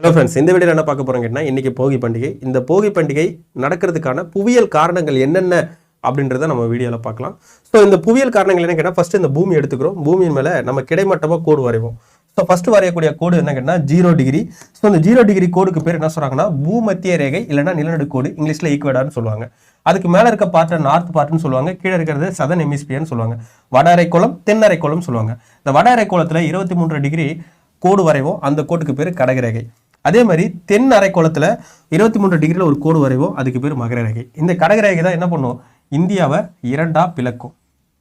Hello friends, இந்த வீடியோவில் என்ன பார்க்க போகிறோங்கன்னா இன்றைக்கி போகி பண்டிகை. இந்த போகி பண்டிகை நடக்கிறதுக்கான புவியியல் காரணங்கள் என்னென்ன அப்படின்றத நம்ம வீடியோவில் பார்க்கலாம். ஸோ இந்த புவியியல் காரணங்கள் என்ன கேட்டால், ஃபஸ்ட்டு இந்த பூமி எடுத்துக்கிறோம். பூமியின் மேலே நம்ம கிடைமட்டமாக கோடு வரைவோம். ஸோ ஃபஸ்ட்டு வரையக்கூடிய கோடு என்ன கேட்டால் 0 டிகிரி. ஸோ இந்த 0 டிகிரி கோடுக்கு பேர் என்ன சொல்கிறாங்கன்னா பூமத்திய ரேகை இல்லைனா நிலநடுக்கோடு, இங்கிலீஷில் ஈக்குவேடார்னு சொல்லுவாங்க. அதுக்கு மேலே இருக்க பார்ட்டை நார்த் பார்ட்னு சொல்லுவாங்க, கீழே இருக்கிறது சதன் ஹெமிஸ்பியர்னு சொல்லுவாங்க. வட அரைக்கோளம், தென் அரைக்கோளம் சொல்லுவாங்க. இந்த வட அரைக்கோளத்தில் 23 டிகிரி கோடு வரைவோம், அந்த கோட்டுக்கு பேர் கடகரேகை. அதே மாதிரி தென் அரைக்கோளத்தில் 23 டிகிரியில் ஒரு கோடு வரைவோம், அதுக்கு பேர் மகர ரேகை. இந்த கடகரேகை தான் என்ன பண்ணும், இந்தியாவை இரண்டா பிளக்கும்.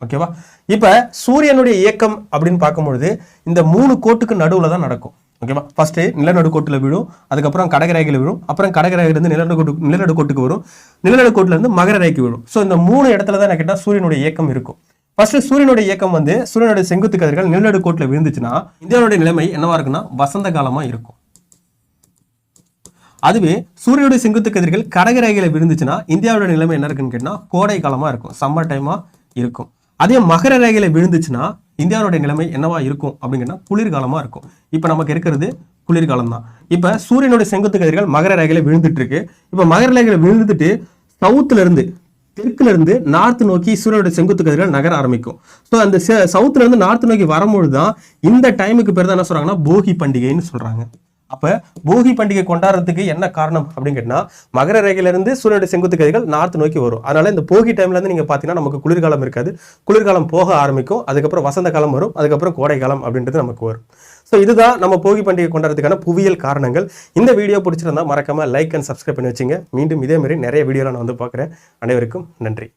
ஓகேவா? இப்போ சூரியனுடைய இயக்கம் அப்படின்னு பார்க்கும்பொழுது இந்த 3 கோட்டுக்கு நடுவில் தான் நடக்கும். ஓகேவா? ஃபர்ஸ்ட் நிலநடுக்கோட்டில் விழும், அதுக்கப்புறம் கடகரேகையில் விழும், அப்புறம் கடகரேகையிலேருந்து நிலநடுக்கோட்டுக்கு வரும், நிலநடுக்கோட்டிலேருந்து மகர ரேகைக்கு விழும். ஸோ இந்த 3 இடத்துல தான் என்ன கேட்டால் சூரியனுடைய இயக்கம் இருக்கும். ஃபர்ஸ்ட் சூரியனுடைய இயக்கம் சூரியனுடைய செங்குத்து கதிர்கள் நிலநடுக்கோட்டில் விழுந்துச்சுன்னா இந்தியாவுடைய நிலைமை என்னவா இருக்குன்னா வசந்த காலமா இருக்கும். அதுவே சூரியனுடைய செங்குத்து கதிர்கள் கடகரேகையில விழுந்துச்சுன்னா இந்தியாவோட நிலைமை என்ன இருக்குன்னு கேட்டா கோடை காலமா இருக்கும், சம்மர் டைமா இருக்கும். அதே மகர ரேகையில விழுந்துச்சுன்னா இந்தியாவுடைய நிலைமை என்னவா இருக்கும் அப்படின்னா குளிர்காலமா இருக்கும். இப்ப நமக்கு இருக்கிறது குளிர்காலம் தான். இப்ப சூரியனுடைய செங்குத்து கதிர்கள் மகர ரேகையில விழுந்துட்டு இருக்கு. இப்ப மகர ரேகையில விழுந்துட்டு சவுத்துல இருந்து தெற்குல இருந்து நார்த் நோக்கி சூரியனுடைய செங்குத்து கதிர்கள் நகர ஆரம்பிக்கும். ஸோ அந்த சவுத்துல இருந்து நார்த் நோக்கி வரும்பொழுதுதான் இந்த டைமுக்கு பேர் தான் என்ன சொல்றாங்கன்னா போகி பண்டிகைன்னு சொல்றாங்க. அப்ப போகி பண்டிகை கொண்டாடுறதுக்கு என்ன காரணம் அப்படின்னு கேட்டா மகர ரேகையிலிருந்து சூரியனுடைய செங்குத்து கதிர்கள் நார்த் நோக்கி வரும். அதனால இந்த போகி டைம்ல இருந்து நீங்க பாத்தீங்கன்னா நமக்கு குளிர்காலம் இருக்காது, குளிர்காலம் போக ஆரம்பிக்கும், அதுக்கப்புறம் வசந்த காலம் வரும், அதுக்கப்புறம் கோடை காலம் அப்படின்றது நமக்கு வரும். ஸோ இதுதான் நம்ம போகி பண்டிகை கொண்டாடுறதுக்கான புவியியல் காரணங்கள். இந்த வீடியோ பிடிச்சிருந்தா மறக்காம லைக் அண்ட் சப்ஸ்கிரைப் பண்ணி வச்சுங்க. மீண்டும் இதே மாதிரி நிறைய வீடியோலாம் நான் பார்க்குறேன். அனைவருக்கும் நன்றி.